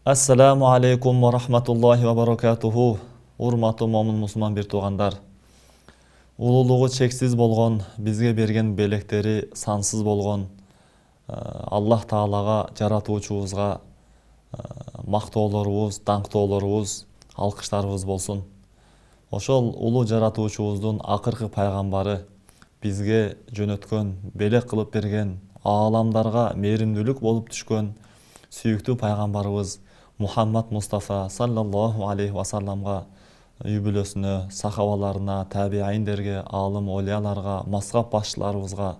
Assalamu alaikum wa rahmatullahi wa barakatuhu. Урматтуу момун мусулман бир туугандар. Улуулугу чексиз болгон, бизге берген белектери сансыз болгон Аллах Таалага, жаратуучубузга мактоолорубуз, даңктоолорубуз, алкыштарыбыз болсун. Ошол улуу жаратуучубуздун акыркы пайгамбары бизге жөнөткөн, белек кылып берген, ааламдарга мээримдүүлүк болуп түшкөн сүйүктүү пайгамбарыбыз Мухаммад Мустафа саллаллаху алейхи вассаламга, үй бүлөсүнө, сахабаларына, табииндерге, алым олияларга, мазхаб башчыларыбызга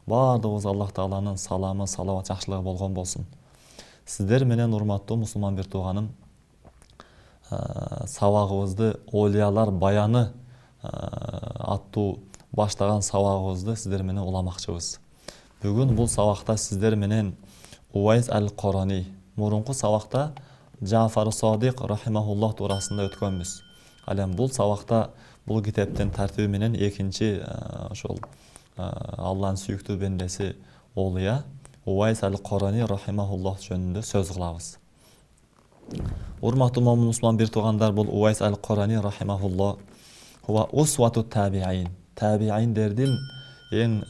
баардыгыбыз Аллах Тааланын саламы, салават, жакшылыгы болгон болсун. Сиздер менен урматтуу мусулман бир тууганым, сабагыбызды Олиялар баяны аттуу баштаган сабагыбызды сиздер менен уламакчыбыз. Бүгүн бул сабакта сиздер менен Увайс аль-Корани, мурунку сабакта Жафар Садик рахимахуллах туурасында өткөнбүз. Ал эми бул сабакта бул китептин тартиби менен экинчи ошол Алланын сүйүктүү бендеси Олия Увайс аль-Корани рахимахуллах жөнүндө сөз кылабыз. Урматтуу момун мусулман бир туугандар, бул Увайс аль-Корани рахимахуллах хува усвату табиин. Табииндердин эң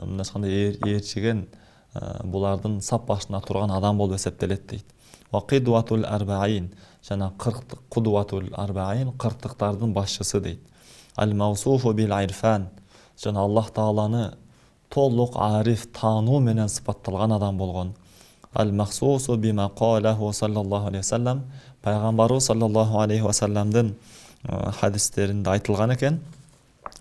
мындайча ээрчиген, булардын сап башына турган адам болуп эсептелет дейт. Ва кидватул арбаин, жана 40 кудватул арбаин, 40тыктардын башчысы дейт. Аль-маусуфу бил ирфан, жана Аллах Тааланы толук ариф, таануу менен сыпатталган адам болгон. Аль-махсусу бима қалаху саллаллаху алейхи вассалам, пайгамбарыбыз саллаллаху алейхи вассаламдын хадистеринде айтылган экен.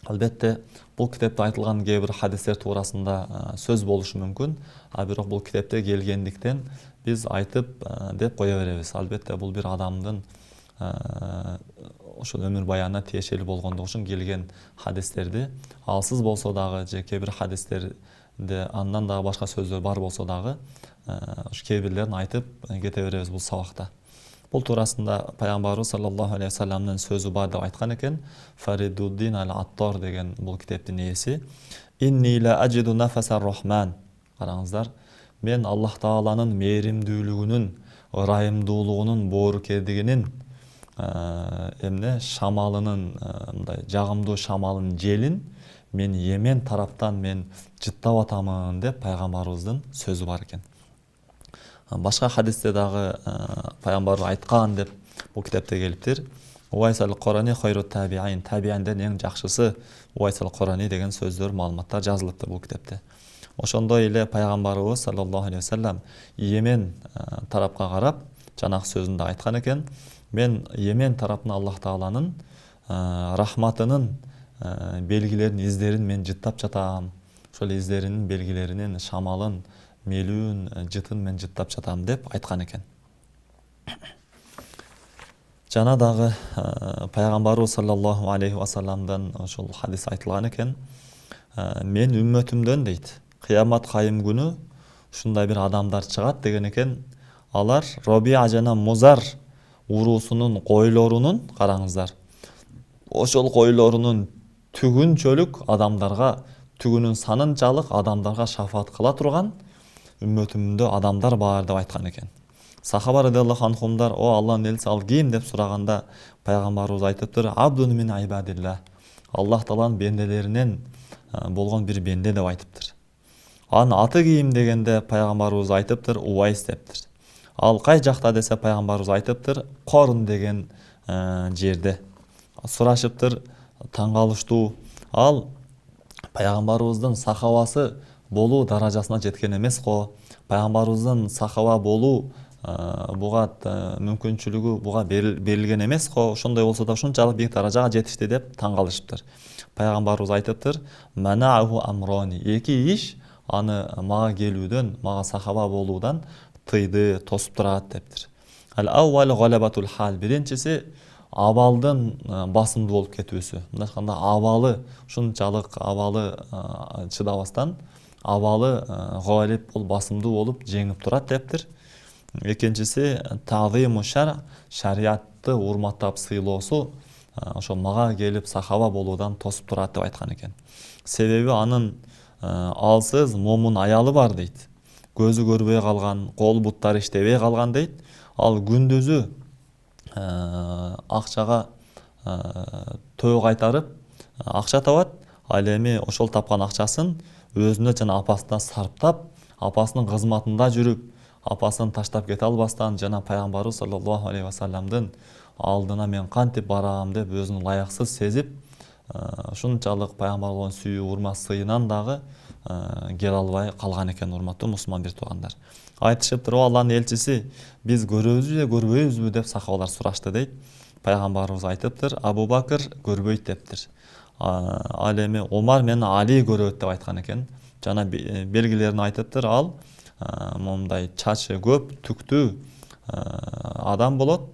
Албетте бул китепте айтылган кээ бир хадистер туурасында сөз болушу мүмкүн, а бирок бул китепте келгендиктен биз айтып деп кое беребиз. Албетте бул бир адамдын ошол өмүр баянына тиешелүү болгондугу үчүн келген хадистерди алсыз болсо дагы, же кээ бир хадистерде андан дагы башка сөздөр бар болсо дагы кээ бирлерин айтып кете беребиз бул сабакта. Бул туурасында пайгамбарыбыз саллаллаху алейхи вассаламдын сөзү бар деп айткан экен. Фаридуддин аль-Аттар деген бул китептин ээси. Инни ла аджиду нафасар рахман. Караңыздар, мен Аллах Тааланын мээримдүүлүгүнүн, ырайымдуулугунун, боорукердигинин, шамалынын, мындай жагымдуу шамалынын желин мен Йемен тараптан мен жыттап атамын деп пайгамбарыбыздын сөзү бар экен. Башка хадисте дагы пайгамбар айткан деп бул китепте келиптир. Увайс аль-Корани хайрут табиин, табииндердин эң жакшысы Увайс аль-Корани деген сөздөр, маалыматтар жазылыптыр бул китепте. Ошондой эле пайгамбарыбыз саллаллаху алейхи вассалам Йемен тарапка карап жанагы сөзүндө айткан экен: мен Йемен тарапына Аллах Тааланын рахматынын белгилерин, издерин мен жыттап жатам. Ошол издеринин, белгилеринин, шамалын, мелүүн, жытын мен жыттап жатам деп айткан экен. Жана дагы пайгамбарыбыз саллаллаху алейхи вассаламдан ошол хадис айтылган экен: мен үммөтүмдөн дейт, кыямат кайым күнү ушундай бир адамдар чыгат деген экен. Алар Робия жана Музар уруусунун койлорунун, караңыздар, ошол койлорунун түгүнчөлүк адамдарга, түгүнүн санынчалык адамдарга шафаат кыла турган үммөтүмдө адамдар бар деп айткан экен. Сахаба радиаллаху анхумдар: о Аллахнын элчиси, ал ким деп сураганда пайгамбарыбыз айтыптыр: абдун мин ибадилла, Аллах Тааланын бенделеринен болгон бир бенде деп айтыптыр. Анын аты ким дегенде пайгамбарыбыз айтыптыр: Увайс дептир. Ал кай жакта десе пайгамбарыбыз айтыптыр: Корун деген жерде. Сурашыптыр, таң калыштуу. Ал пайгамбарыбыздын сахабасы болуу даражасына жеткен эмес го. Пайгамбарыбыздын сахаба болуу буга мүмкүнчүлүгү буга берилген эмес го. Ошондой болсо да ушунчалык бийик даражага жетишти деп таң калышыптыр. Пайгамбарыбыз айтыптыр: манааху амрони, эки иш аны мага келүүдөн, мага сахаба болуудан тыйды, тосуп турат дептир. Ал-аввал галабатул хал, биринчиси абалдын басымдуу болуп кетүүсү. Мындай айтканда, абалы ушунчалык абалы чыдабастан абалы галип болуп, басымдуу болуп жеңип турат дептир. Экинчиси таъзиму шар, шариятты урматтап сыйлоосу ошо мага келип сахаба болуудан тосуп турат деп айткан экен. Себеби анын алсыз момун аялы бар дейт. Көзү көрбөй калган, кол буттары иштебей калган дейт. Ал күндүзү акчага төө кайтарып акча табат. Ал эми ошол тапкан акчасын өзүнө жана апасына сарптап, апасынын кызматында жүрүп, апасын таштап кете албастан жана пайгамбарыбыз саллаллаху алейхи вассаламдын алдына мен кантип барам деп өзүн ылайыксыз сезип, ушунчалык пайгамбарга болгон сүйүү урмат сыйынан дагы келе албай калган экен, урматтуу мусулман бир туугандар. Айтышыптыр, о Алланын элчиси, биз көрөбүзбү же көрбөйбүзбү деп сахабалар сурашты дейт. Пайгамбарыбыз айтыптыр, Абу Бакыр көрбөйт дептир. Ал эми Омар менен Али көрөт деп айткан экен. Жана белгилерин айтыптыр, ал момундай чачы көп, түктүү адам болот.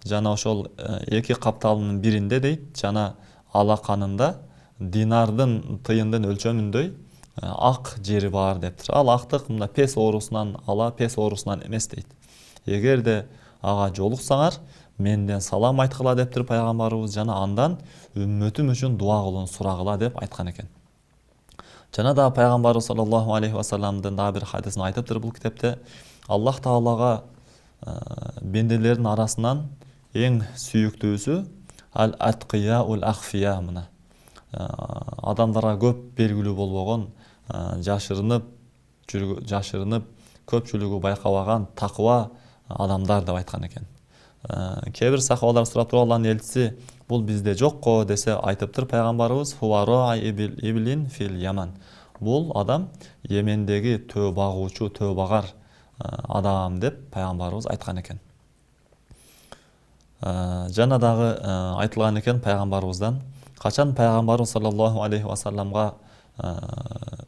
Жана ошол эки капталынын биринде дейт, жана алаканында динардын тыйындын өлчөмүндөй ак жери бар дептир. Ал актык мына пес оорусунан ала, пес оорусунан эмес дейт. Эгерде ага жолуксаңар, менден салам айткыла дептир пайгамбарыбыз, жана андан үммөтүм үчүн дуа кылууну сурагыла деп айткан экен. Жана да пайгамбарыбыз саллаллаху алейхи вассаламдын дагы бир хадисин айтыптыр бул китепте. Аллах таалага бенделердин арасынан эң сүйүктүүсү ал-атқияул ахфия, мына адамдарга көп белгилүү болбогон, жашырынып көпчүлүгү байкабаган такыба адамдар деп айткан экен. Кээ бир сахабалар сурап туруп, Алланын элчиси, бул бизде жокко десе, айтыптыр пайгамбарыбыз, хуаро иблин фил Яман. Бул адам Йемендеги төө багуучу, төө багар адам деп пайгамбарыбыз айткан экен. Жана дагы айтылган экен пайгамбарыбыздан, качан пайгамбарыбыз саллаллаху алейхи вассаламга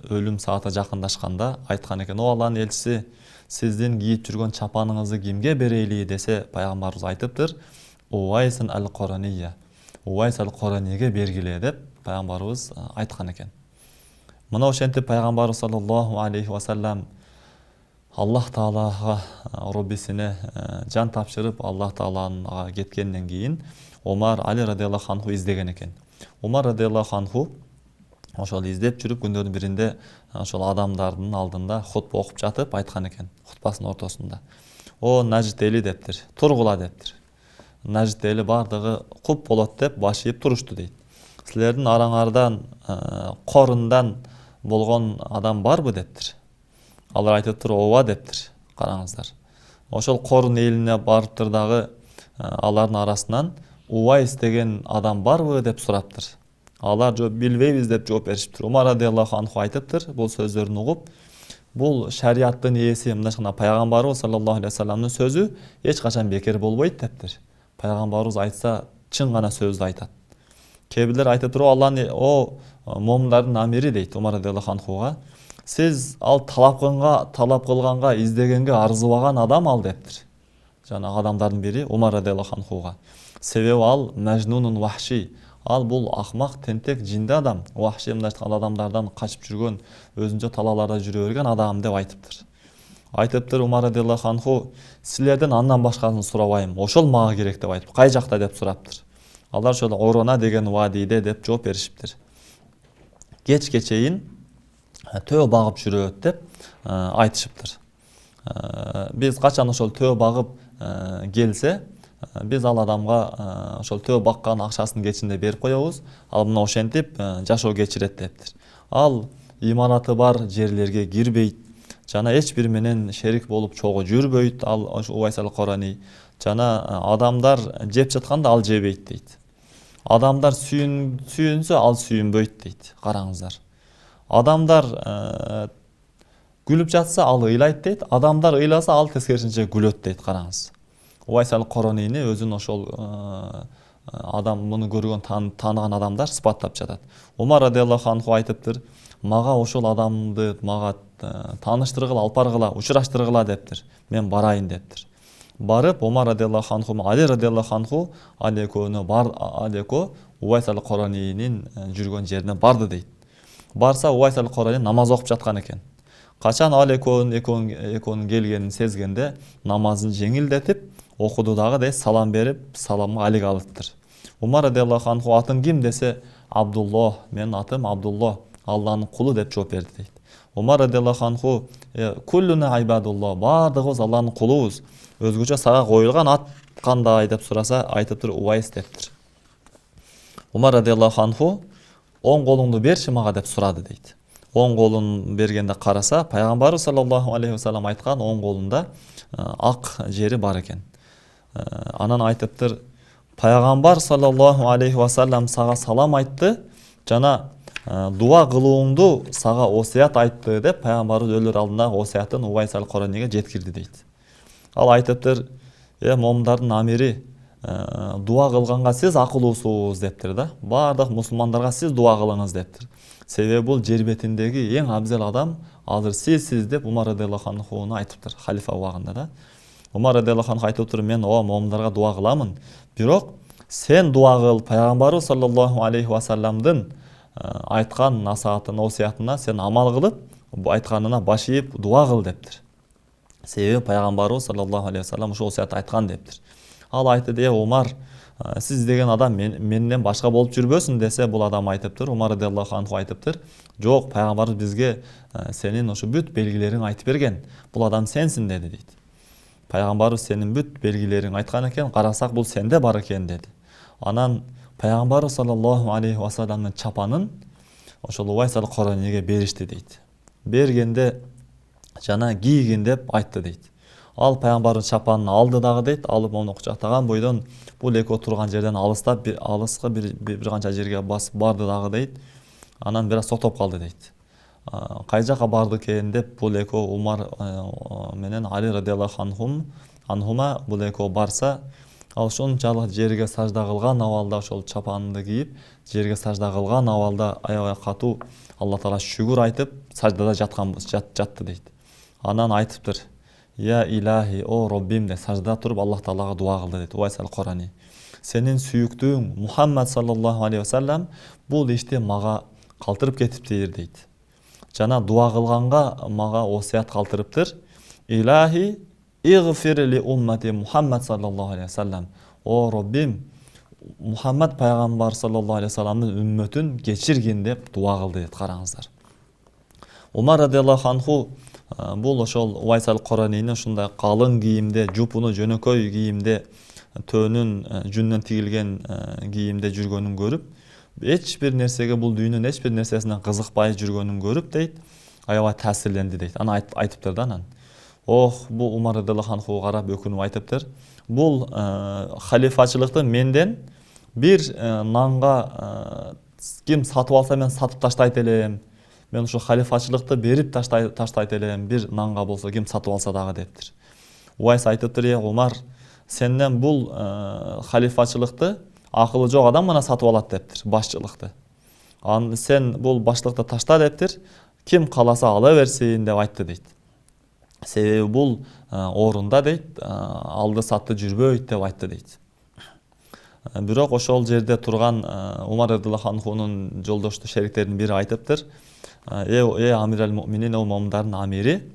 өлүм сааты жакындашканда айткан экен, о Алланын элчиси, сиздин кийип жүргөн чапаныңызды кимге берейли десе, пайгамбарыбыз айтыптыр, Увайс ал-Куранийя, Увайс ал-Куранийге бергиле деп пайгамбарыбыз айткан экен. Мына ошентип пайгамбарыбыз саллаллаху алейхи вассалам Аллах таалага Роббисине жан тапшырып, Аллах таалага кеткенден кийин Омар Али радиаллаху анху издеген экен. Омар радиаллаху анху ошол издеп жүрүп күндөрдүн биринде ошол адамдардын алдында хутба окуп жатып айткан экен, хутбасынын ортосунда. О Нажд эли дептир, тургула дептир. Нажд эли бардыгы куп болот деп баш ийип турушту дейт. Силердин араңардан корундан болгон адам барбы дептир. Алар айтыптыр, ооба дептир. Караңыздар. Ошол корун элине барыптыр дагы алардын арасынан Увайс деген адам барбы деп сураптыр. Алар жооп билбейбиз деп жооп беришиптир. Умар радиаллаху анху айтыптыр, бул сөздөрүн угуп, бул шариаттын ээси, мындайча пайгамбарыбыз саллаллаху алейхи вассаламдын сөзү эч качан бекер болбойт дептир. Пайгамбарыбыз айтса чын гана сөздү айтат. Кээ бирлер айтыптыр, о момундардын амири дейт Умар радиаллаху анхуга, сиз ал талап кылганга, издегенге арзыбаган адам ал дептир. Жана адамдардын бири Умар радиаллаху анхуга. Себеби ал мәжнунун вахши, ал бул акмак, тентек, жинди адам, вахши мындайча адамдардан качып жүргөн, өзүнчө талааларда жүрө берген адам деп айтыптыр. Айтыптыр Умар радиаллаху анху, силерден андан башкасын сурабайм, ошол мага керек деп айтып, кай жакта деп сураптыр. Алар ошол Орона деген вадийде деп жооп беришиптир. Кечке чейин төө багып жүрөт деп айтышыптыр. Биз качан ошол төө багып келсе, биз ал адамга ошол төө баккан акчасын кечинде берип коебуз, ал мына ошентип жашоо кечирет дептир. Ал имараты бар жерлерге кирбейт, жана эч бир менен шерик болуп чогуу жүрбөйт, ал Увайс ал-Курани. Жана адамдар жеп жатканда ал жебейт дейт. Адамдар сүйүнсө ал сүйүнбөйт дейт. Караңыздар. Адамдар күлүп жатса ал ыйлайт дейт, адамдар ыйласа ал тескерисинче күлөт дейт. Караңыз. Увайс ал-Куранийни өзүн ошол адам, муну көргөн тааныган адамдар сыпаттап жатат. Умар радиаллаху анху айтыптыр, мага ошол адамды мага тааныштыргыла, алып баргыла, учураштыргыла дептир. Мен барайын дептир. Барып Омар радиаллаху анху, Али радиаллаху анху, ал экөө Увайс ал-Куранийнин жүргөн жерине барды дейт. Барса Увайс ал-Курани намаз окуп жаткан экен. Качан ал экөөнүн келгенин сезгенде намазын жеңилдетип окуду дагы дейт, салам берип, саламга алик алыптыр. Умар радиаллаху анху, атын ким десе, Абдулло, менин атым Абдулло, Алланын кулу деп жооп берди дейт. Умар радиаллаху анху, куллуна айбадулло, бардыгыбыз Алланын кулубуз. өзгөчө сага коюлган ат кандай деп сураса айтыптыр Увайс дептир. Умар радиаллаху анху оң колуңду берчи мага деп сурады дейт. Оң колун бергенде караса пайгамбарыбыз саллаллаху алейхи вассалам айткан оң колунда ак жери бар экен. Анан айтыптыр пайгамбар саллаллаху алейхи вассалам сага салам айтты жана дуа кылууңду сага осият айтты деп пайгамбарыбыз өлөр алдындагы осиятын Увайс аль-Кураниге жеткирди дейт. Ал айтыптыр момундардын амири дуа кылганга сиз акылуусуз дептир да. Бардык мусулмандарга сиз дуа кылыңыз дептир. Себеби бул жер бетиндеги эң абзел адам азыр сиз деп Умар радиаллаху анхуна айтыптыр халифа убагында да. Умар радиаллаху анху айтыптыр мен момундарга дуа кыламын. Бирок сен дуа кыл пайгамбарыбыз саллаллаху алейхи вассаламдын айткан насаатын, осиятына сен амал кылып, айтканына баш ийип дуа кыл дептир. Себеби пайгамбарыбыз саллаллаху алейхи вассалам ошол осиятты айткан дептир. Ал айтты Умар, сиз деген адам менден башка болуп жүрбөсүн десе, бул адам айтыптыр, Умар радиаллаху анху айтыптыр, жок, пайгамбарыбыз бизге сенин ошо бүт белгилериң айтып берген. Бул адам сенсиң деди дейт. Пайгамбарыбыз сенин бүт белгилериң айткан экен, карасак бул сенде бар экен деди. Анан пайгамбарыбыз саллаллаху алейхи вассаламдын чапанын ошол Увайс аль-Кураниге беришти дейт. Бергенде жана кийгин деп айтты дейт. Ал пайгамбардын чапанын алды дагы дейт, алып ону кучактаган бойдон бул экөө турган жерден алыстап алыска бир канча жерге басып барды дагы дейт. Анан бир аз токтоп калды дейт. Кай жака барды экен деп бул экөө Умар менен Али радиаллаху анхума бул экөө барса, ал ушунчалык жерге сажда кылган абалда ошол чапанды кийип, жерге сажда кылган абалда аябай катуу Алла таала шүгүр айтып, саждада жатты дейт. Анан айтыптыр: Я илахи, о Роббим деп саждада туруп Аллах таалага дуа кылды дейт Увайс аль-Курани. Сенин сүйүктүүң Мухаммад саллаллаху алейхи вассалам бул ишти мага калтырып кетиптир дейт. Жана дуа кылганга мага осият калтырыптыр. Илахи игфир ли уммати Мухаммад саллаллаху алейхи вассалам. О Роббим, Мухаммад пайгамбар саллаллаху алейхи вассаламдын үммөтүн кечиргин деп дуа кылды дейт, караңыздар. Умар радиаллаху анху бул ошол Увайс аль-Куранини ушундай калың кийимде, жупуну жөнөкөй кийимде, төөнүн жүннөн тигилген кийимде жүргөнүн көрүп, эч бир нерсеге бул дүйнөнүн эч бир нерсесине кызыкпай жүргөнүн көрүп дейт, аябай таасирленди дейт. Аны айтыптыр да анан. Бул Умар радиаллаху анху карап өкүнүп айтыптыр. Бул халифачылыкты менден бир нанга ким сатып алса мен сатып таштайт элем. Мен ушу халифачылыкты берип таштайт элем, бир нанга болсо ким сатып алса дагы дептир. Увайс айтыптыр: Умар, сенден бул халифачылыкты акылы жок адам гана сатып алат дептир, башчылыкты. Сен бул башчылыкты ташта дептир, ким каласа ала берсин деп айтты дейт. Себеби бул орунда дейт, алды сатты жүрбөйт деп айтты дейт. Бирок ошол жерде турган Умар радиаллаху анхунун жолдошту шериктеринин бири айтыптыр: Амир аль-Муъминин, ол момундардын амири,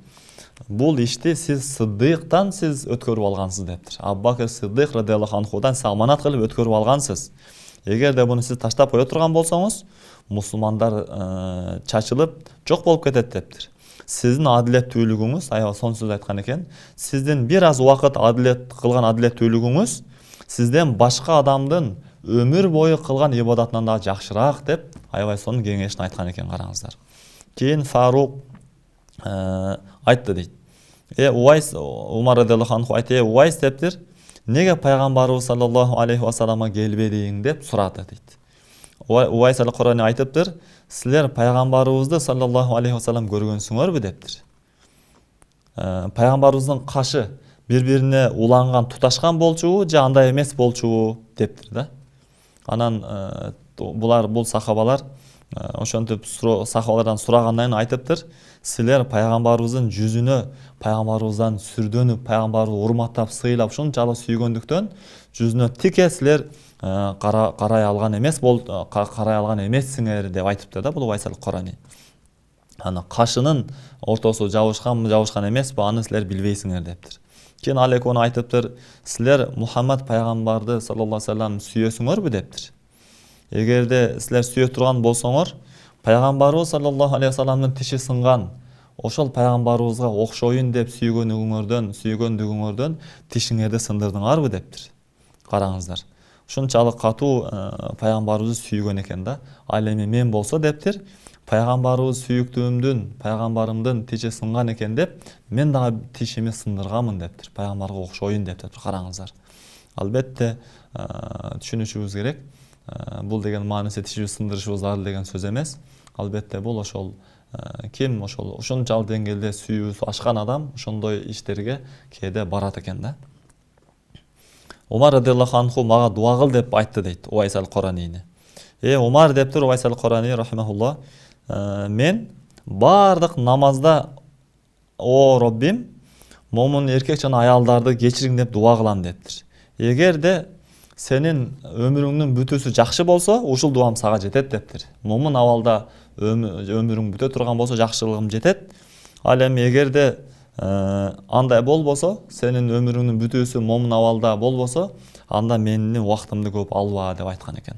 бул ишти сиз Сыддыктан сиз өткөрүп алгансыз дептир. Абу-Бакр Сыддык радиаллаху анхудан сиз аманат кылып өткөрүп алгансыз. Эгерде буну сиз таштап кое турган болсоңуз, мусулмандар чачылып жок болуп кетет дептир. Сиздин адилеттүүлүгүңүз, аябай сонсуз айткан экен, сиздин бир аз убакыт кылган адилеттүүлүгүңүз сизден башка адамдын өмүр бою кылган ибадатынан да жакшыраак деп аябай сонун кеңешин айткан экен, караңыздар. Кийин Фарук айтты дейт. Увайс, Умар радиаллаху анху айтты: Увайс дептир, неге пайгамбарыбыз саллаллаху алейхи вассаламга келбедиң деп сурады дейт. Увайс аль-Курани айтыптыр: силер пайгамбарыбызды саллаллаху алейхи вассалам көргөнсүңөрбү дептир. Пайгамбарыбыздын кашы бири-бирине уланган, туташкан болчубу же андай эмес болчубу дептир да. Анан бул сахабалар ошентип сахабалардан сурагандан кийин айтыптыр: силер пайгамбарыбыздын жүзүнө, пайгамбарыбыздан сүрдөнүп, пайгамбарыбызды урматтап, сыйлап, ушунчалык сүйгөндүктөн жүзүнө тике силер карай алган эмессиңер деп айтыптыр да бул Увайс аль-Курани. Аны кашынын ортосу жабышканбы, жабышкан эмеспи, аны силер билбейсиңер дептир. Кийин ал экөөнү айтыптыр: силер Мухаммад пайгамбарды саллаллаху алейхи вассалам сүйөсүңөрбү дептир. Эгерде силер сүйө турган болсоңор, пайгамбарыбыз саллаллаху алейхи вассаламдын тиши сынган, ошол пайгамбарыбызга окшоюн деп сүйгөндүгүңөрдөн тишиңерди сындырдыңарбы дептир. Караңыздар. Ушунчалык катуу пайгамбарыбызды сүйгөн экен да. Ал эми мен болсо дептир, пайгамбарыбыз пайгамбарымдын тиши сынган экен деп, мен дагы тишими сындырганмын дептир. Пайгамбарга окшоюн дептир. Караңыздар. Албетте түшүнүшүбүз керек. Бул деген мааниси тишибизди сындырышыбыз зарыл деген сөз эмес. Албетте бул ошол ким ушунчалык деңгээлде сүйүүсү ашкан адам ошондой иштерге кээде барат экен да. Умар радиаллаху анху мага дуа кыл деп айтты дейт Увайс ал-Куранийни. Умар дептир Увайс ал-Кураний рахимахулла, мен бардык намазда о Роббим, момун эркек жана аялдарды кечириң деп дуа кылам дептир. Эгерде сенин өмүрүңдүн бүтүүсү жакшы болсо, ушул дуам сага жетет дептир. Момун абалда өмүрүң бүтө турган болсо, жакшылыгым жетет. Ал эми эгерде андай болбосо, сенин өмүрүңдүн бүтүүсү момун абалда болбосо, анда менин убактымды көп алба деп айткан экен.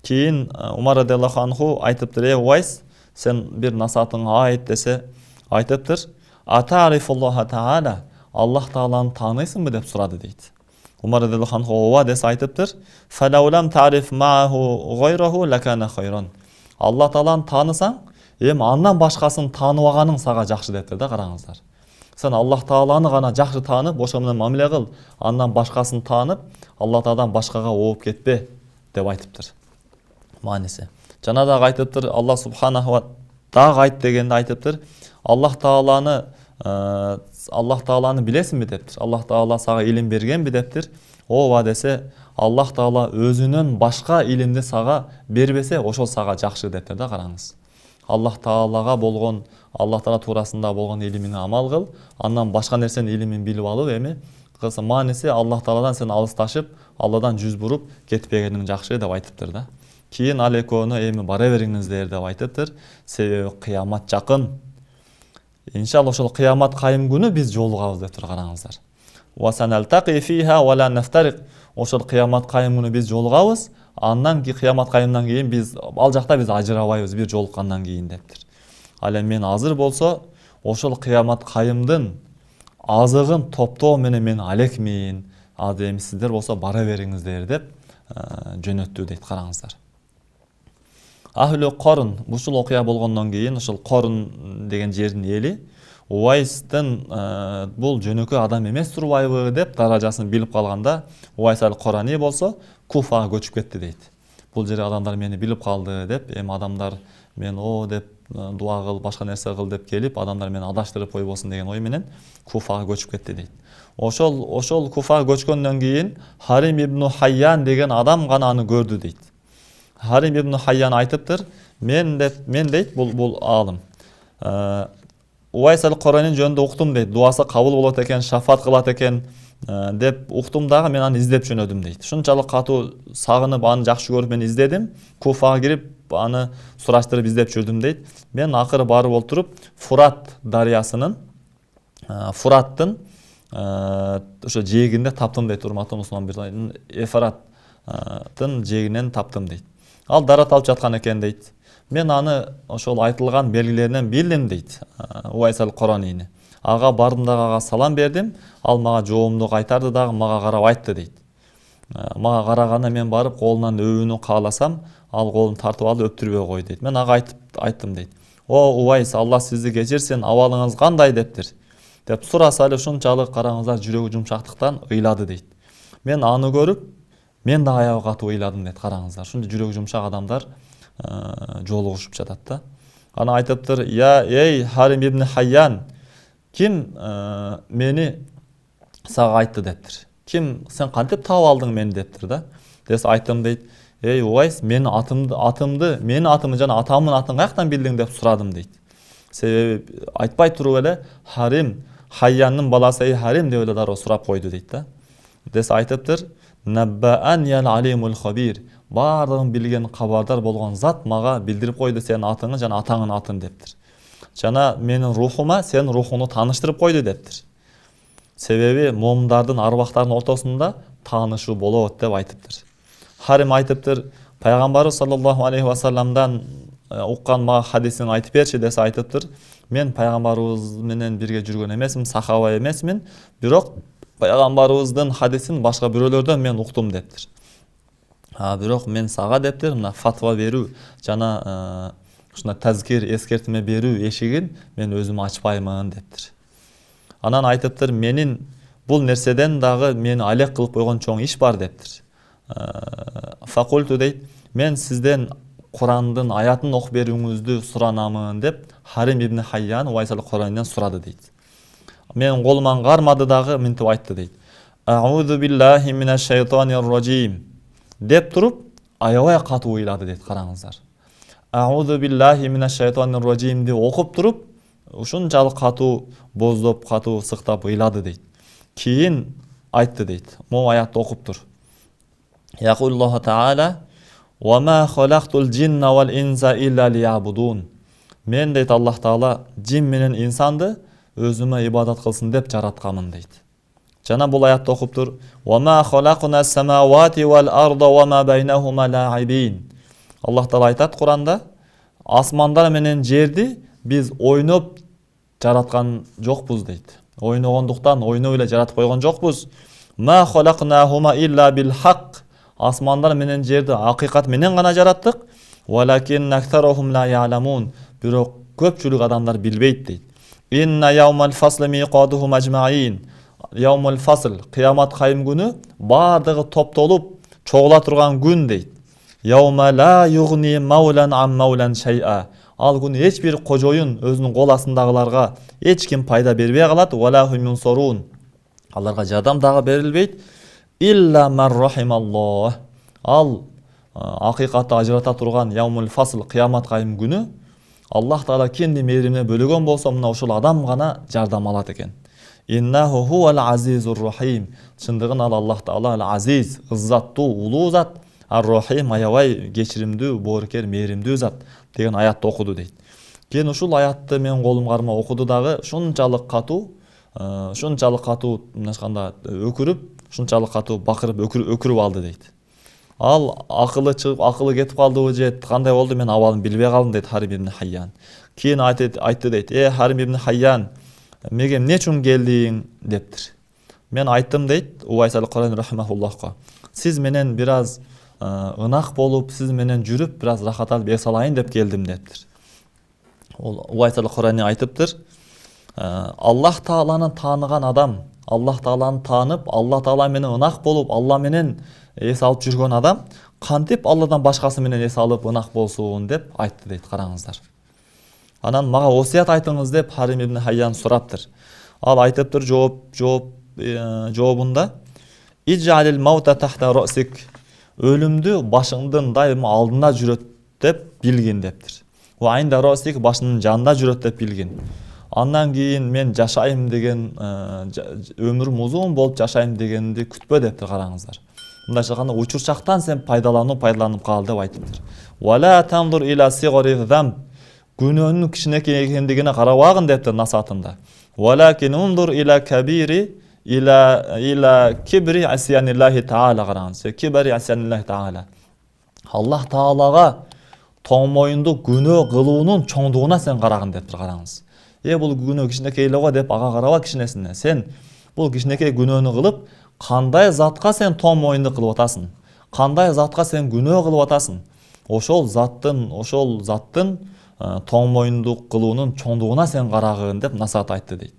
Кийин Умар радиаллаху анху айтыптыр: Увайс, сен бир насаатыңа айт десе, айтыптыр: Атарифуллаха таала, Аллах тааланы тааныйсыңбы деп сурады дейт. Умар радиаллаху анху ооба десе айтыптыр: Фалаулам тариф мааху гайраху лакана хайран. Аллах тааланы таанысаң, андан башкасын тааныбаганың сага жакшы дептир да. Караңыздар. Сен Аллах тааланы гана жакшы таанып, ошо менен мамиле кыл, андан башкасын таанып, Аллах тааладан башкага ооп кетпе деп айтыптыр. Мааниси. Жана дагы айтыптыр, Аллах субханаху дагы айт дегенде айтыптыр: Аллах тааланы билесиңби дептир. Аллах таала сага илим бергенби дептир. Ооба десе, Аллах таала өзүнөн башка илимди сага бербесе, ошол сага жакшы дептир да. Караңыз. Аллах таалага болгон, Аллах таала туурасында болгон илимиңе амал кыл, андан башка нерсенин илимин билип алып, мааниси Аллах тааладан сен алысташып, Алладан жүз буруп кетпегениң жакшы деп айтыптыр да. Кийин ал экөөнү бара бериңиздер деп айтыптыр. Себеби кыямат жакын. Иншалла ошол кыямат кайым күнү биз жолугабыз деп тур. Караңыздар. Ошол кыямат кайым күнү биз жолугабыз, андан кийин кыямат кайымдан кийин биз ал жакта биз ажырабайбыз бир жолуккандан кийин дептир. Ал эми мен азыр болсо ошол кыямат кайымдын азыгын топтоо менен мен алекмин. Ал эми сиздер болсо бара бериңиздер деп жөнөттү дейт. Караңыздар. Ахлу Корн, ушул окуя болгондон кийин ушул Корн деген жердин эли Увайстын бул жөнөкөй адам эмес турбайбы деп даражасын билип калганда, Увайс ал-Кураний болсо Куфага көчүп кетти дейт. Бул жерде адамдар мени билип калды деп, адамдар мен деп дуа кыл, башка нерсе кыл деп келип, адамдар мени адаштырып койбосун деген ой менен Куфага көчүп кетти дейт. Ошол Куфага көчкөндөн кийин Харим ибн Хайян деген адам гана аны көрдү дейт. Харим ибн Хайян айтыптыр: мен дейт, бул алым. Увайс ал-Куранин жөнүндө уктум дейт. Дуасы кабыл болот экен, шафаат кылат экен деп уктум дагы, мен аны издеп жөнөдүм дейт. Ушунчалык катуу сагынып, аны жакшы көрүп мен издедим. Куфага кирип, аны сураштырып издеп жүрдүм дейт. Мен акыры барып олтуруп, Фурат дарыясынын, Фураттын ошо жээгинде таптым дейт. Урматтуу мусулман, Эфраттын жээгинен таптым дейт. Ал дара талып жаткан экен дейт. Мен аны ошол айтылган белгилеринен билдим дейт Увайс ал-Куранийни. Ага бардым дагы, ага салам бердим. Ал мага жообумду кайтарды дагы, мага карап айтты дейт. Мага караганда мен барып колунан өбүүнү кааласам, ал колун тартып алып өптүрбөй кой дейт. Мен ага айттым дейт. Увайс, Аллах сизди кечирсин, абалыңыз кандай дептир. Деп сураса эле ушунчалык, караңыздар, жүрөгү жумшактыктан ыйлады дейт. Мен аны көрүп, мен да аябай катуу ыйладым дейт. Караңыздар, ушунча жүрөгү жумшак адамдар жолугушуп жатат да. Аны айтыптыр: эй Харим ибн Хайян, ким мени сага айтты дептир. Сен кантип таап алдың мени дептир да. Десе айттым дейт: эй Увайс, мени атымды жана атамдын атын каяктан билдиң деп сурадым дейт. Себеби айтпай туруп эле Харим, Хайяннын баласы эй Харим деп эле дароо сурап койду дейт да. Десе айтыптыр: Наббаан ял алимул хабир, бардыгын билген кабардар болгон зат мага билдирип койду сенин атыңы жана атаңдын атын дептир. Жана менин рухума сенин рухуңду тааныштырып койду дептир. Себеби момундардын арбактардын ортосунда таанышуу болот деп айтыптыр. Харим айтыптыр: пайгамбарыбыз саллаллаху алейхи ва салламдан уккан мага хадисин айтып берчи десе айтыптыр: Мен пайгамбарыбыз менен бирге жүргөн эмесмин, сахаба эмесмин, бирок пайгамбарыбыздын хадисин башка бирөөлөрдөн мен уктум дептир. Бирок мен сага дептир, мына фатва берүү жана ушундай тазкир, эскертме берүү эшигин мен өзүм ачпаймын дептир. Анан айтыптыр, менин бул нерседен дагы мени алек кылып койгон чоң иш бар дептир. Факульту дейт, мен сизден Курандын аятын окуп берүүңүздү суранамын деп Харим ибн Хайян Уайс ал-Куранинен сурады дейт. Мен колуман кармады дагы мынтип айтты дейт. Аузу биллахи минаш шайтанир раджим деп туруп аябай катуу ыйлады дейт, караңыздар. Аузу биллахи минаш шайтанир раджим деп окуп туруп ушунчалык катуу боздоп, катуу сыктап ыйлады дейт. Кийин айтты дейт. Могу аятты окуп тур. Якуллаху таала ва ма халактул джинна вал инса илля лиябудун. Мен дейт Аллах Таала жин менен инсанды өзүмө ибадат кылсын деп жараткамын дейт. Жана бул аятты окуп тур. Ва ма халакна самавати вал арда ва ма байнахума лаибин. Аллах Таала айтат Куранда, асмандар менен жерди биз ойноп жараткан жокпуз дейт. Ойногондуктан ойноп эле жаратып койгон жокпуз. Ма халакнахума илля бил хак. Асмандар менен жерди акыйкат менен гана жараттык. Валакин актарухум ла я'ламун. Бирок көпчүлүк адамдар билбейт дейт. Инна яумал фасл миqaduhum ajma'in. Яумал фасл, кыямат кайым күнү бардыгы топтолуп чогула турган күн дейт. Яума ла югни маулан ам маулан шай'a. Ал күнү эч бир кожоюн өзүнүн кол астындагыларга эч ким пайда бербей калат. Вала хум юнсарун. Аларга жардам дагы берилбейт. Илля мар рахималлах. Ал акыйкатты ажырата турган яумул фасл, кыямат кайым күнү Аллах Таала кенди мээримине бөлөгөн болсо, мына ушул адам гана жардам алат экен. Иннаху хуал азизур рахим. Чындыгын ал Аллах Таала ал-азиз, ыззаттуу, улуу зат, ар-рахим, аябай кечиримдүү, боорукер, мээримдүү зат деген аятты окуду дейт. Кийин ушул аятты мен колум карма окуду дагы ушунчалык катуу, мынашканда өкүрүп, ушунчалык катуу бакырып өкүрүп алды дейт. Ал акылы чыгып, акылы кетип калдыбы же кандай болду, мен абалын билбей калдым дейт Харим ибн Хайян. Кийин айтты дейт, Харим ибн Хайян, меге эмне үчүн келдиң дептир. Мен айттым дейт Уайс ал-Куранин рахимахуллахка. Сиз менен бир аз ынак болуп, сиз менен жүрүп, бир аз рахат алып эс алайын деп келдим дептир. Ол Уайс ал-Куранин айтыптыр, Аллах Тааланы тааныган адам, Аллах Тааланы таанып, Аллах Таала менен ынак болуп, Алла менен эс алып жүргөн адам кантип Алладан башкасы менен эс алып ынак болсун деп айтты дейт, караңыздар. Анан мага осият айтыңыз деп Харим ибн Хайян сураптыр. Ал айтыптыр жообунда Иджалил маута тахта росик. Өлүмдү башыңдын дайыма алдында жүрөт деп билгин дептир. Ва айнда росик, башыңдын жанында жүрөт деп билгин. Андан кийин мен жашайм деген, өмүрүм узун болуп жашайм дегенди күтпө дептир, караңыздар. Мындайча айтканда учурчактан сен пайдаланып кал деп айтыптыр. Вала танзур иля сигори замб. Күнөөнүн кичинекей экендигине карабагын дептир насаатында. Валакин унзур иля кабири иля кибри асяниллахи таала, караңыз. Кибри асяниллахи таала. Аллах Таалага тоңмоюнду күнөө кылуунун чоңдугуна сен карагын дептир, караңыз. Бул күнөө кичинекей эле го деп ага караба кичинесине. Сен бул кичинекей күнөөнү кылып, кандай затка сен тоңмоюнду кылып атасың? Кандай затка сен күнөө кылып атасың? Ошол заттын тоңмоюнду кылуунун чоңдугуна сен карагын деп насаат айтты дейт.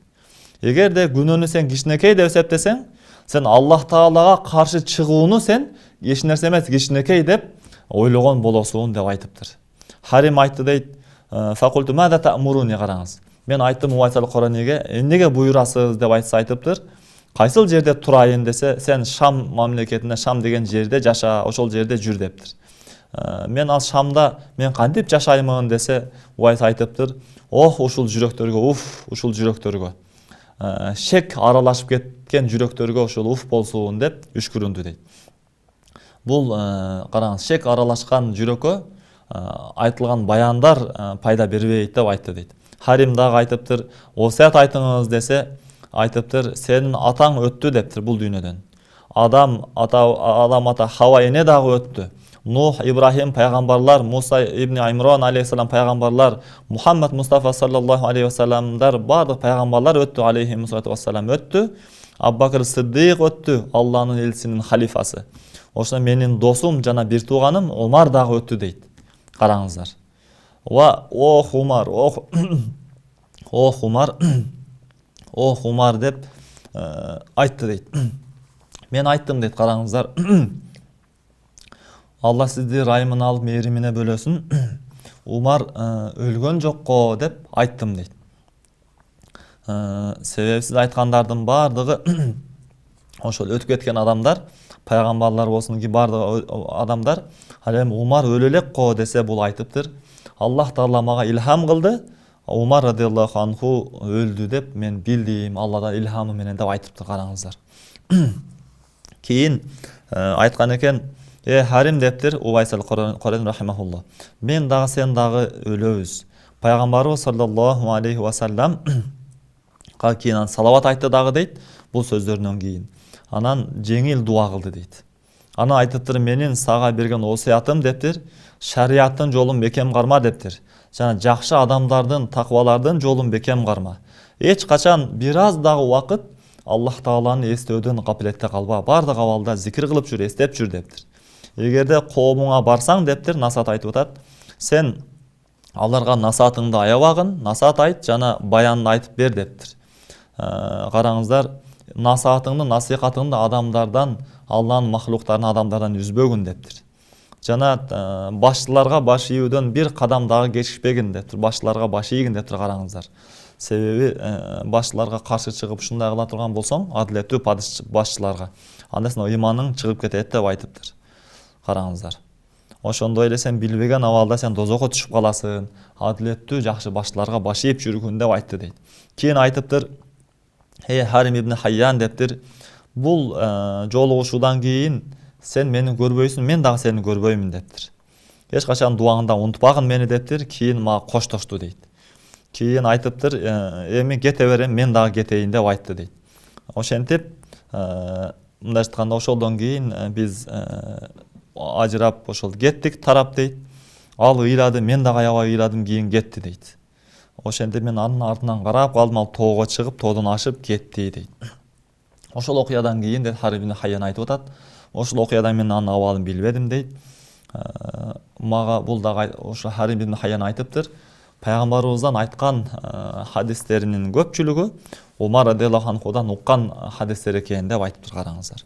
Эгерде күнөөнү сен кичинекей деп эсептесең, сен Аллах Таалага каршы чыгууну сен эч нерсе эмес, кичинекей деп ойлогон болосуң деп айтыптыр. Харим айтты дейт, факульту мада та'муруни, караңыз. Мен айттым Уайс ал-Кураниге, эмнеге буйрасыз деп айтса айтыптыр. Кайсыл жерде турайын десе, сен Шам мамлекетинде, Шам деген жерде жаша, ошол жерде жүр дептир. Мен ал Шамда мен кантип жашаймын десе, Уайс айтыптыр, ушул жүрөктөргө, шек аралашып кеткен жүрөктөргө ушул болсун деп үшкүрүндү дейт. Бул караңыз, шек аралашкан жүрөккө айтылган баяндар пайда бербейт деп айтты дейт. Харим дагы айтыптыр, осият айтыңыз десе, айтыптыр, сенин атаң өттү дептир бул дүйнөдөн. Адам ата Хава эне дагы өттү. Nuh, Ibrahim пайғамбарлар, Musa ibn Imron алейхиссалам пайғамбарлар, Muhammed Mustafa sallallahu aleyhi ve sellem'дар, барлық пайғамбарлар өтті, алейхиссалату вассалам өтті. Абу-Бакр Сиддиқ өтті, Алланың елшісінің халифасы. Ошо менің досым жана бир тууганым Умар дагы өтті дейді. Қараңыздар. Ох Умар, ох Умар, ох Умар деп айтты дейді. Мен айттым дейді, қараңыздар. Алла сізді райымын алып мейіріміне бөлөсүн. Умар өлгөн жок го деп айттым дейді. Себеби сиз айткандардын бардыгы ошол өтүп кеткен адамдар, пайгамбарлар болсун ки бардыгы адамдар, ал эми Умар өлө элек го десе бул айтыптыр. Аллах Таала мага илхам кылды. Умар радиаллаху анху өлдү деп мен билдим, Алладан илхамы менен деп айтыптыр, караңыздар. Кийин айткан экен, Харим дептир, Увайс ал-Карани рахимахулла. Мен дагы сен дагы өлөбүз. Пайгамбарыбыз саллаллаху алейхи ва саллям кийин салават айтты дагы дейт. Бул сөздөрүнөн кийин анан жеңил дуа кылды дейт. Ана айтыптыр, менин сага берген осуятым дептир, шариаттын жолун бекем карма дептир. Жана жакшы адамдардын, таквалардын жолун бекем карма. Эч качан бир аз дагы убакыт Аллах Тааланы эстөөдөн капилетте калба. Бардык абалда зикир кылып жүр, эстеп жүр дептир. Эгерде коомуңа барсаң дептир, насаат айтып атат, сен аларга насаатыңды аябагын, насаат айт жана баянды айтып бер дептир. Караңыздар, насаатыңды, насихатыңды адамдардан, Алланын махлуктарын адамдардан үзбөгүн дептир. Жана башчыларга баш ийүүдөн бир кадам дагы кечишпегин дептир. Башчыларга баш ийгин дептир, караңыздар. Себеби башчыларга каршы чыгып ушундай кыла турган болсоң, адилеттүү башчыларга анда сен ыйманың чыгып кетет деп айтыптыр. Караңыздар. Ошондой эле сен билбеген абалда сен дозокко түшүп каласың. Адилеттүү жакшы башчыларга баш ийип жүргүн деп айтты дейт. Кийин айтыптыр, Харим ибн Хайян дептир, бул жолугушуудан кийин сен мени көрбөйсүң, мен дагы сени көрбөймүн дептир. Эч качан дуаңда унутпагын мени дептир. Кийин мага коштошту дейт. Кийин айтыптыр, эми кете берем, мен дагы кетейин деп айтты дейт. Ошентип, мындай айтканда, ошолдон кийин биз ажырап ошол кеттик тарап дейт. Ал ыйлады, мен дагы аябай ыйладым, кийин кетти дейт. Ошентип мен анын артынан карап калдым, ал тоого чыгып, тоодон ашып кетти дейт. Ошол окуядан кийин дейт, Харим ибн Хайян айтып атат, ошол окуядан мен анын абалын билбедим дейт. Мага бул дагы ошо Харим ибн Хайян айтыптыр, пайгамбарыбыздан айткан хадистеринин көпчүлүгү Умар радиаллаху анхудан уккан хадистер экен деп айтыптыр, караңыздар.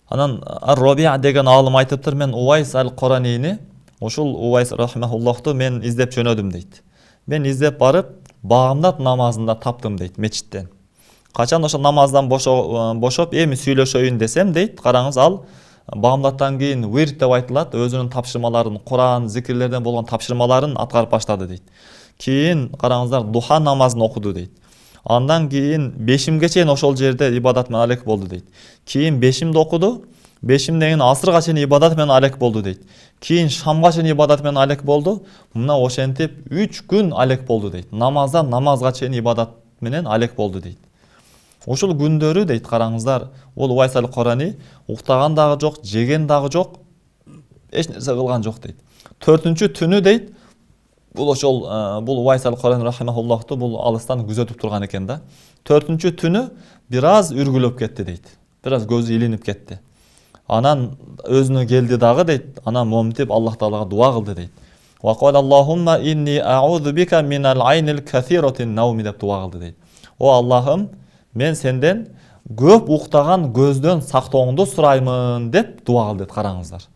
Анан Ар-Робия деген алым айтыптыр, мен Увайс ал-Каранини, ошол Увайс рахимахуллахту мен издеп жөнөдүм дейт. Мен издеп барып, багымдат намазында таптым дейт, мечиттен. Качан ошол намаздан бошоп, эми сүйлөшөйүн десем дейт, караңыз, ал багымдаттан кийин вирд деп айтылат, өзүнүн тапшырмаларын, Куран, зикирлерден болгон тапшырмаларын аткарып баштады дейт. Кийин караңыздар, духа намазын окуду дейт. Андан кийин бешимге чейин ошол жерде ибадат менен алек болду дейт. Кийин бешимди окуду, бешимден кийин асырга чейин ибадат менен алек болду дейт. Кийин шамга чейин ибадат менен алек болду. Мына ошентип 3 күн алек болду дейт. Намаздан намазга чейин ибадат менен алек болду дейт. Ошол күндөрү дейт, караңыздар, ол Увайс ал-Карани уктаган дагы жок, жеген дагы жок, эч нерсе кылган жок дейт. 4-түнчү түнү дейт, бул ошол бул Увайс ал-Карани рахимахуллахту бул алыстан күзөтүп турган экен да. 4-түнчү түнү бир аз үргүлөп кетти дейт. Бир аз көзү илинип кетти. Анан өзүнө келди дагы дейт. Анан момтип Аллах Таалага дуа кылды дейт. Ва кала Аллахумма инни а'удhu бика минал айнил касиратин навми деп дуа кылды дейт. О Аллахым, мен сенден көп уктаган көздөн сактооңду сураймын деп дуа кылды дейт, караңыздар.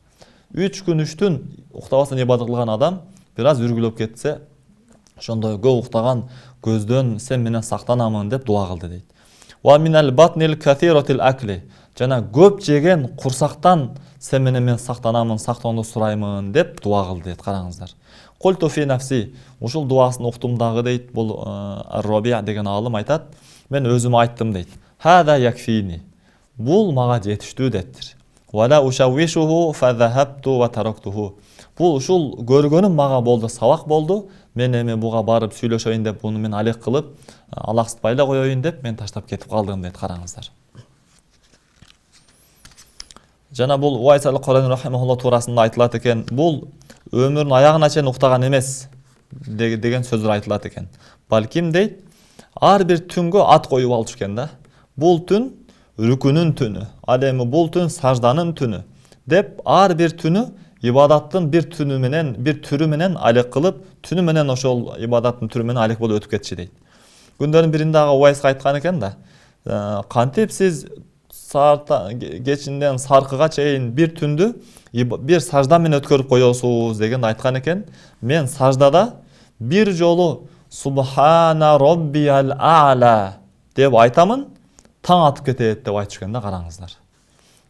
3 күн 3 түн уктабастан ибадат кылган адам бир аз үргүлөп кетсе, ошондой көп уктаган көздөн сен менен сактанамын деп дуа кылды дейт. Ва минал батнил касиратил акли, жана көп жеген курсактан сен менен мен сактанамын, сактооңду сураймын деп дуа кылды дейт, караңыздар. Культу фи нафси, ушул дуасын уктум дагы дейт, бул Ар-Робия деген алым айтат, мен өзүм айттым дейт. Хада якфини, бул мага жетиштүү дептир. Вала ушавишуху фазахабту ва тарактуху, бул ушул көргөнүм мага болду, сабак болду, мен эми буга барып сүйлөшөйүн деп, буну мен алек кылып, алаксытпай эле коеюн деп мен таштап кетип калдым дейт, караңыздар. Жана бул Уайс ал-Карани рахимахулла туурасында айтылат экен. Бул өмүрүнүн аягына чейин уктаган эмес деген сөздөр айтылат экен. Балким дейт, ар бир түнгө ат коюп алчу экен да. Бул түн рүкүнүн түнү, ал эми бул түн сажданын түнү деп ар бир түнү ибадаттын бир түрү менен алек кылып, түнү менен ошол ибадаттын түрү менен алек болуп өтүп кетчү дейт. Күндөрдүн биринде ага Уайска айткан экен да. Кантип сиз кечинден саркыга чейин бир түндү бир сажда менен өткөрүп коесуз дегенде айткан экен. Мен саждада бир жолу Субхана Роббиял А'ла деп айтамын, таң атып кетет деп айтышкан да, караңыздар.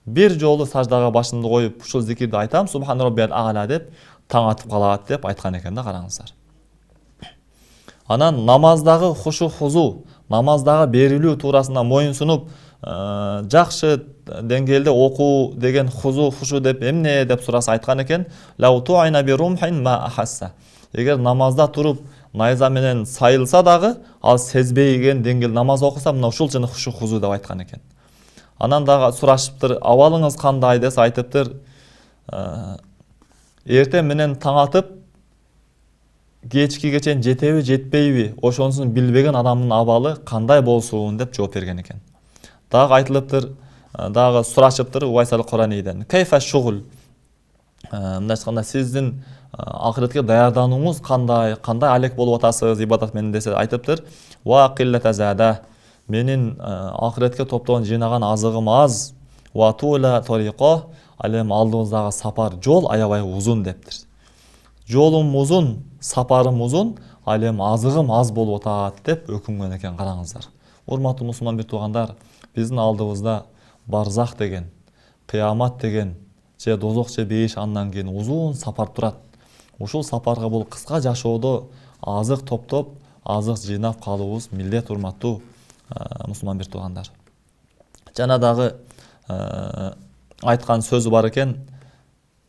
Бир жолу саждага башымды коюп ушул зикирди айтам, Субхана Роббиял А'ла деп таң атып калат деп айткан экен да, караңыздар. Анан намаздагы хушу хузу, намаздагы берилүү туурасында моюн сунуп, жакшы деңгээлде окуу деген хушу деп эмне деп сураса айткан экен. Лау туайна би румхин ма ахасса. Эгер намазда туруп найза менен сайылса дагы, ал сезбейген деңгээлде намаз окуса, мына ушул жана хушу хузу деп айткан экен. Анан дагы сурашыптыр, абалыңыз кандай десе айтыптыр, эртең менен таң атып кечкиге чейин жетеби жетпейби, ошонусун билбеген адамдын абалы кандай болсун деп жооп берген экен. Дагы айтылыптыр, дагы сурашыптыр Уайс ал-Караниден. Кайфа шугул. Мындай айтканда сиздин акыретке даярданууңуз кандай алек болуп атасыз ибадат менен десе айтыптыр. Ва киллата зада. Менин акыретке топтогон жыйнаган азыгым аз. Ва тула тариқа. Ал эми алдыбыздагы сапар жол аябай узун дептир. Жолум узун, сапарым узун, ал эми азыгым аз болуп атат деп өкүнгөн экен, караңыздар. Урматтуу мусулман бир туугандар, биздин алдыбызда барзах деген, кыямат деген, же дозок же бейиш андан кийин узун сапар турат. Ушул сапарга бул кыска жашоодо азык топтоп, азык жыйнап калуубуз милдет, урматтуу мусулман бир туугандар. Жана дагы айткан сөзү бар экен.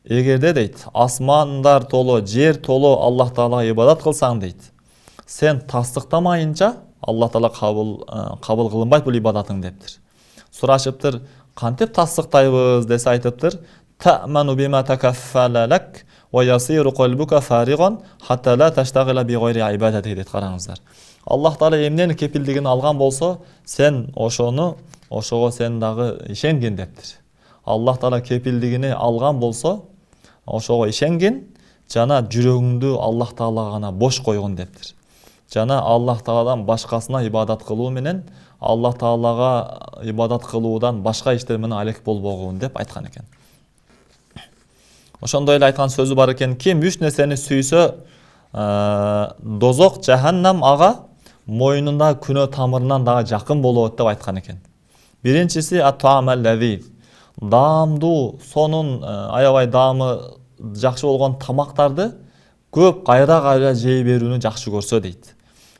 Эгерде дейт, асмандар толо, жер толо Аллах Таалага ибадат кылсаң дейт, сен тастыктамайынча Аллах Таала кабыл кылынбайт бул ибадатың дептир. Сурашыптыр, кантип тастыктайбыз десе айтыптыр, ta'manu bima takaffala lak wa yasiru qalbuka farigan hatta la tashtaghala bi ghayri ibadati дейт, караңыздар. Аллах Таала эмнени кепилдигин алган болсо, сен ошого сен дагы ишенгин дептир. Аллах Таала кепилдигини алган болсо, ошого ишенген, жана жүрөгүңдү Аллах Таалага гана бош койгон дептир. Жана Аллах Тааладан башкасына ибадат кылуу менен Аллах Таалага ибадат кылуудан башка иштер менен алек болбогун деп айткан экен. Ошондой эле айткан сөзү бар экен, ким үч нерсени сүйсө, дозок, жаханнам ага мойнунда күнөө тамырынан дагы жакын болот деп айткан экен. Биринчиси ат-таамал лази. Даамдуу, сонун аябай даамы жакшы болгон тамактарды көп кайра жей берүүнү жакшы көрсө дейт.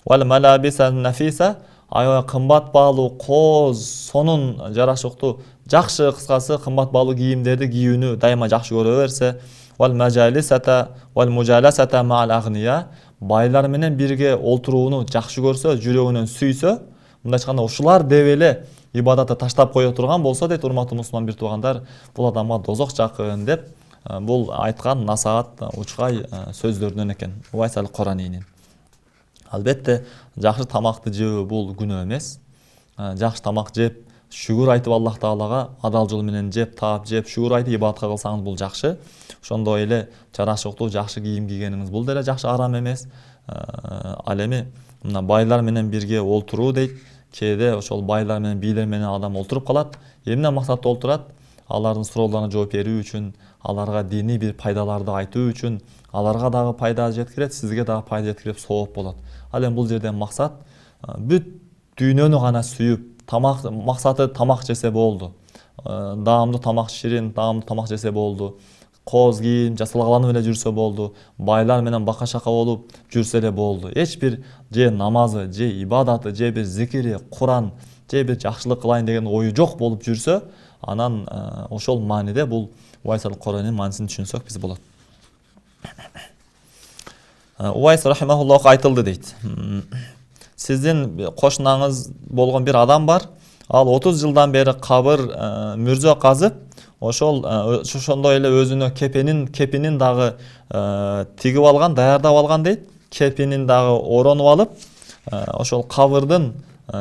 Вал малабиса нафиса, аябай кымбат баалуу, коз, сонун жарашыктуу, жакшы кыскасы кымбат баалуу кийимдерди кийүүнү дайыма жакшы көрө берсе, вал мажалисата вал мужаласата маал агния, байлар менен бирге олтурууну жакшы көрсө, жүрөгүнөн сүйсө, мындай айтканда ушулар деп эле ибадатты таштап кое турган болсо дейт, урматтуу мусулман бир туугандар, бул адамга дозок жакын деп бул айткан насаат учкай сөздөрүнөн экен Уайс ал-Каранинин. Албетте жакшы тамакты жөө бул күнөө эмес. Жакшы тамак жеп, шүгүр айтып Аллах Таалага адал жол менен жеп, таап жеп, шүгүр айтып ибадатка кылсаңыз бул жакшы. Ошондой эле жарашыктуу жакшы кийим кийгениңиз бул деле жакшы, арам эмес. Ал эми мына байлар менен бирге олтуруу дейт. Кээде ошол байлар менен, бийлер менен адам олтуруп калат. Эмне максатта олтурат? Алардын суроолоруна жооп берүү үчүн, аларга диний бир пайдаларды айтуу үчүн, аларга дагы пайда жеткирет, сизге дагы пайда жеткирип сооп болот. Ал эми бул жерден максат бүт дүйнөнү гана сүйүп, максаты тамак жесе болду. Даамдуу тамак, ширин даамдуу тамак жесе болду. Коз кийим жасалгаланып эле жүрсө болду. Байлар менен бака шака болуп жүрсө эле болду. Эч бир же намазы, же ибадаты, же бир зикири, Куран, же бир жакшылык кылайын деген ою жок болуп жүрсө, анан ошол мааниде бул Уайс ал-Каранинин маанисин түшүнсөк биз болот. Уайс рахимахуллах айтылды дейт. Сиздин кошунаңыз болгон бир адам бар. Ал 30 жылдан бери кабыр мүрзө казып, ошондой эле өзүнө кепинин дагы тигип алган, даярдап алган дейт. Кепинин дагы оронуп алып, ошол кабырдын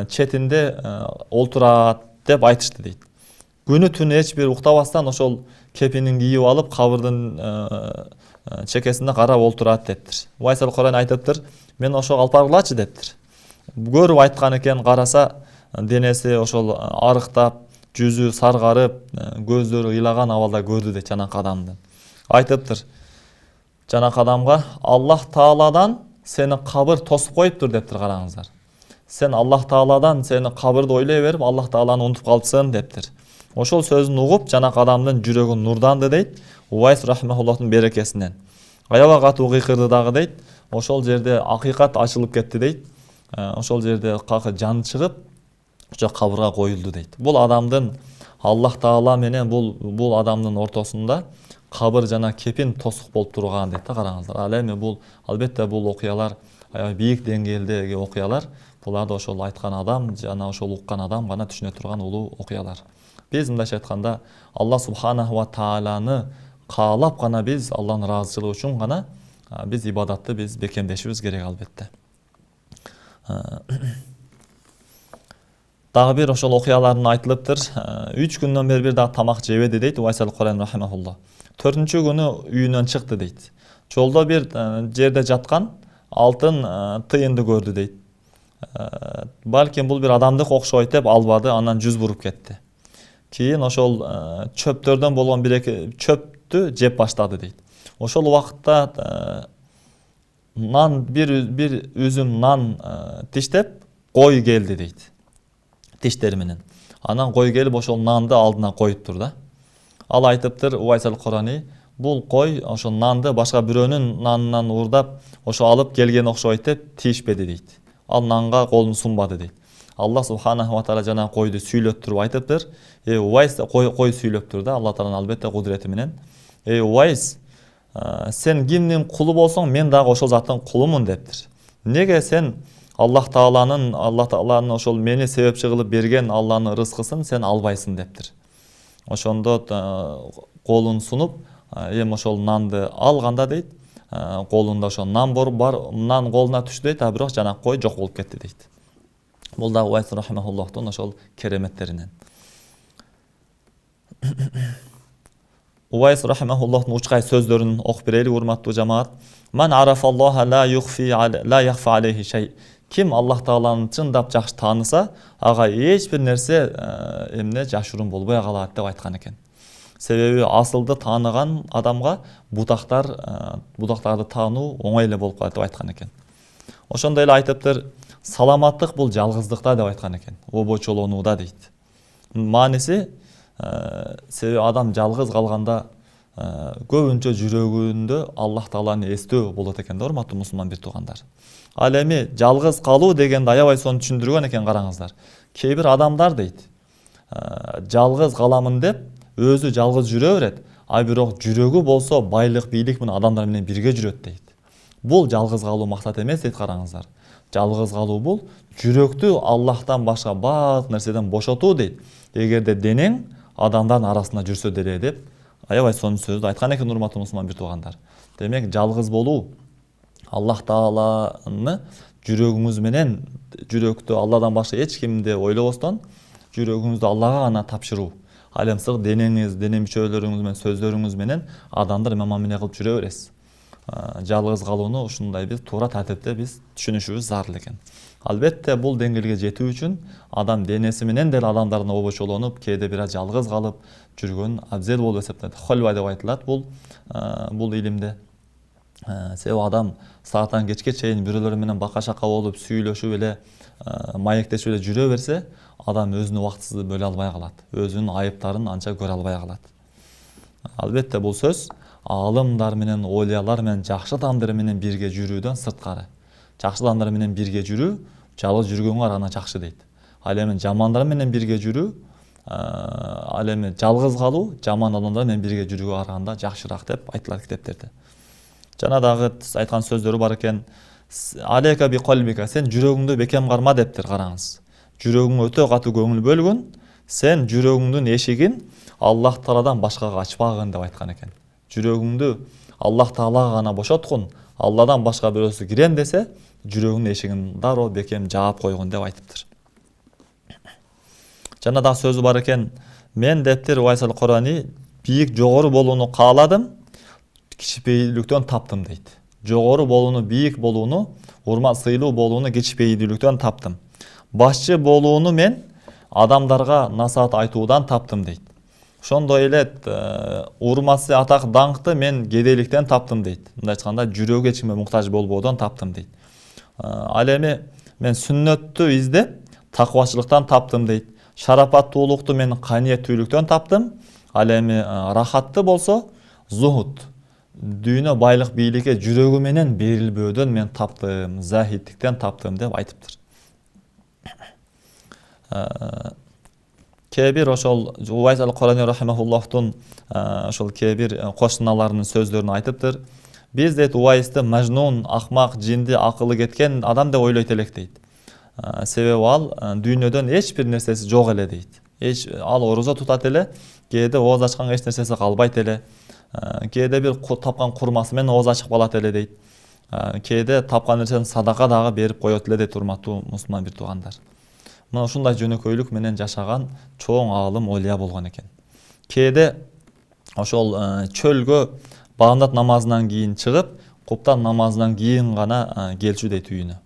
четинде олтурат деп айтышты дейт. Күнү түнү эч бир уктабастан ошол кепинин кийип алып, кабырдын чекесинде карап олтурат дептир. Увайс аль-Карани айтыптыр, мен ошого алып баргылачы дептир. Көрүп айткан экен, караса денеси ошол арыктап, жүзү саргарып, көздөрү ыйлаган абалда көрдү дейт жанакы адамды. Айтыптыр жанакы адамга, Аллах Тааладан сени кабыр тосуп коюптур дептир, караңыздар. Сен Аллах Тааладан сени кабырды ойлой берип, Аллах Тааланы унутуп калыпсың дептир. Ошол сөзүн угуп, жанакы адамдын жүрөгү нурданды дейт. Увайс рахмахуллахтын берекесинен. Аябай катуу кыйкырды дагы дейт. Ошол жерде акыйкат ачылып кетти дейт. Ошол жерде жаны чыгып, ошо кабырга коюлду дейт. Бул адамдын Аллах Таала менен бул адамдын ортосунда кабыр жана кепин тосук болуп турган дейт да, караңыздар. Ал эми бул албетте бул окуялар аябай бийик деңгээлдеги окуялар. Буларды ошол айткан адам жана ошол уккан адам гана түшүнө турган улуу окуялар. Биз мындайча айтканда Аллах субханаху ва тааланы каалап гана биз Аллахтын ыраазычылыгы үчүн гана биз ибадатты биз бекемдешибиз керек албетте. Дагы бир ошол окуялардын айтылыптыр. 3 күндөн бери бир дагы тамак жебеди дейт Увайс аль-Карани рахимахуллах. 4-чү күнү үйүнөн чыкты дейт. Жолдо бир жерде жаткан алтын тыйынды көрдү дейт. Балким бул бир адамдык окшойт деп албады, анан жүз буруп кетти. Кийин ошол чөптөрдөн болгон бир-эки чөптү жеп баштады дейт. Ошол убакытта бир үзүм нан тиштеп кой келди дейт. Тиштери менен. Анан кой келип ошол нанды алдына коюптур да. Ал айтыптыр Увайс аль-Карани, бул кой ошол нанды башка бирөөнүн нанынан уурдап, ошо алып келген окшойт деп тийишпеди дейт. Ал нанга колун сунбады дейт. Аллах субханаху ва таала жана койду сүйлөттүрүп айтыптыр. Увайс, кой сүйлөптүр да, Аллах тааланын албетте кудурети менен. Увайс, сен кимдин кулу болсоң, мен дагы ошол заттын кулумун дептир. Неге сен Аллах Тааланын ошол мени себепчи кылып берген Алланын рызкысын сен албайсың дептир. Ошондо колун сунуп, эми ошол нанды алганда дейт, колунда ошол нан бар, нан колуна түштү дейт, а бирок жанакы кой жок болуп кетти дейт. Бул да Увайс рахимахуллахтын ошол кереметтеринен. Увайс рахимахуллахтын учкай сөздөрүн окуп берели, урматтуу жамаат. Ман арафаллаха ла яхфа алейхи шей. Ким Аллах Тааланы чындап жакшы тааныса, ага эч бир нерсе эмне жашыруун болбой калат деп айткан экен. Себеби асылды тааныган адамга будактарды таануу оңой эле болуп калат деп айткан экен. Ошондой эле айтыптыр, саламаттык бул жалгыздыкта деп айткан экен. Обочолонууда дейт. Мааниси себеби адам жалгыз калганда көбүнчө жүрөгүндө Аллах Тааланы эстөө болот экен да, урматтуу мусулман бир туугандар. Ал эми жалгыз калуу дегенди аябай сонун түшүндүргөн экен, караңыздар. Кээ бир адамдар дейт, жалгыз каламын деп өзү жалгыз жүрө берет, а бирок жүрөгү болсо байлык, бийлик менен адамдар менен бирге жүрөт дейт. Бул жалгыз калуу максат эмес дейт, караңыздар. Жалгыз калуу бул жүрөктү Аллахтан башка баардык нерседен бошотуу дейт. Эгерде денең адамдардын арасында жүрсө деле деп аябай сонун сөздү айткан экен, урматтуу мусулман бир туугандар. Демек жалгыз болуу Аллах Тааланы жүрөгүңүз менен, жүрөктү Алладан башка эч кимди ойлобостон жүрөгүңүздү Аллага гана тапшыруу. Ал эми сырт денеңиз, дене мүчөлөрүңүз менен, сөздөрүңүз менен адамдар мамиле кылып жүрө бересиз. Жалгыз калууну ушундай биз туура тартипте биз түшүнүшүбүз зарыл экен. Албетте бул деңгээлге жетүү үчүн адам денеси менен деле адамдардын обочолонуп, кээде бир жалгыз калып жүргөн абзел болуп эсептелет. Хольва деп айтылат бул илимде. Себеби адам сааттан кечке чейин бирөөлөр менен бака-шака болуп, сүйлөшүп эле, маектешип эле жүрө берсе, адам өзүнү убактысыз бөлө албай калат. Өзүнүн айыптарын анча көрө албай калат. Албетте бул сөз аалымдар менен, олиялар менен, жакшы адамдар менен бирге жүрүүдөн сырткары. Жакшы адамдар менен бирге жүрүү, жалгыз жүргөнгө караганда жакшы дейт. Ал эми жамандар менен бирге жүрүү, ал эми жалгыз калуу, жаман адамдар менен бирге жүрүүгө караганда жакшыраак деп айтылат китептерде. Жана дагы айткан сөздөрү бар экен. Алейка би калбика, сен жүрөгүңдү бекем карма дептир, караңыз. Жүрөгүңө өтө катуу көңүл бөлгүн, сен жүрөгүңдүн эшигин Аллах Тааладан башкага ачпагын деп айткан экен. Жүрөгүңдү Аллах Таалага гана бошоткун, Алладан башка бирөөсү кирем десе, жүрөгүнүн эшигин дароо бекем жаап койгун деп айтыптыр. Жана да сөзү бар экен, мен дептир Уайс аль-Курани бийик жогору болууну кааладым, кичипейүүлүктөн таптым дейт. Жогору болууну, бийик болууну, урмат сыйлуу болууну кичипейүүлүктөн таптым. Башчы болууну мен адамдарга насаат айтуудан таптым дейт. Ошондой эле урматсы атак даңкты мен кедейликтен таптым дейт. Мындай айтканда жүрөгү эч кимге муктаж болбоодон таптым дейт. Ал эми мен сүннөттү издеп такыбачылыктан таптым дейт. Шарапаттуулукту мен каниеттүүлүктөн таптым. Ал эми рахатты болсо зухут, дүйнө байлык бийликке жүрөгү менен берилбөөдөн мен таптым, захидтиктен таптым деп айтыптыр. Кээ-бир ошол Уайс аль-Курани рахимахуллахтун ошол кээ-бир кошуналарынын сөздөрүн айтыптыр. Биз дейт Уайсты мажнун, акмак, жинди, акылы кеткен адам деп ойлойт элек дейт. Себеби ал дүйнөдөн эч бир нерсеси жок эле дейт. Ал орозо тутат эле, кээде ооз ачканга эч нерсеси калбайт эле. Кээде бир тапкан курмасы менен ооз ачып калат эле дейт. Кээде тапкан нерсени садака дагы берип коет эле дейт, урматтуу мусулман бир туугандар. Мына ушундай жөнөкөйлүк менен жашаган чоң аалым олия болгон экен. Кээде ошол чөлгө баамдат намазынан кийин чыгып, куптан намазынан кийин гана келчү дейт үйүнө.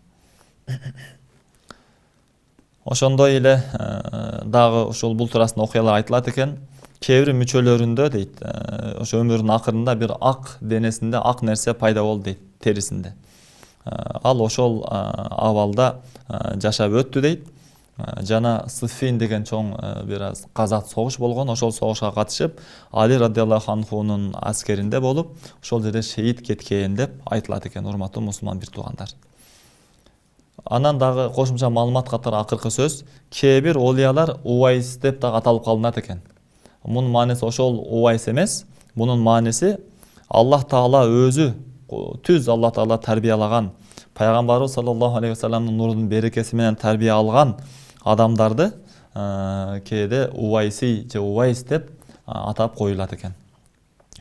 Ошондой эле дагы ошол бул туурасында окуялар айтылат экен. Кээ бир мүчөлөрүндө дейт, ошо өмүрүнүн акырында бир ак денесинде ак нерсе пайда болду дейт, терисинде. Ал ошол абалда жашап өттү дейт. Жана Сыффин деген чоң бир аз казат согуш болгон, ошол согушка катышып, Али радиаллаху анхунун аскеринде болуп, ошол жерде шейит кеткен деп айтылат экен, урматтуу мусулман бир туугандар. Анан дагы кошумча маалымат катары акыркы сөз, кээ бир олиялар Уайс деп дагы аталып калынат экен. Мунун мааниси ошол Уайс эмес, мунун мааниси Аллах Таала өзү түз Аллах Таала тарбиялаган, пайгамбарыбыз саллаллаху алейхи вассаламдын нурунун берекеси менен тарбия алган адамдарды кээде Уайси же Уайс деп атап коюлат экен.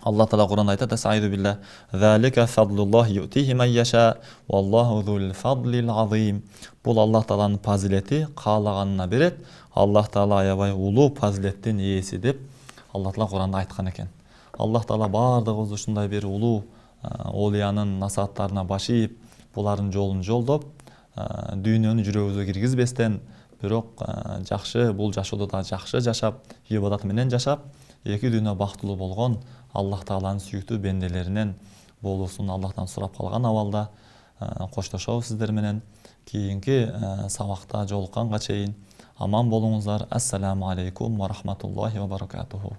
Аллах Таала Кур'анда айтат: "Астагфиру билlah, залика фадлуллахи ю'тихи ман яша, валлаху зул фадлил азим." Бул Аллах Тааланын фазилети, каалаганына берет. Аллах Таала аябай улуу фазилеттин ээси деп Аллах Таала Кур'анда айткан экен. Аллах Таала бардыгыбызды ушундай бир улуу олиянын насааттарына баш ийип, булардын жолун жолдоп, дүйнөнү жүрөгүбүзгө киргизбестен, бирок жакшы, бул жашоодо да жакшы жашап, ибадат менен жашап, эки дүйнө бактылуу болгон Аллах Тааланын сүйүктүү бенделеринен болуусун Аллахтан сурап калган абалда коштошобуз сиздер менен. Кийинки сабакта жолукканга чейин аман болуңуздар. Ассаламу алейкум ва рахматуллахи ва баракатуху.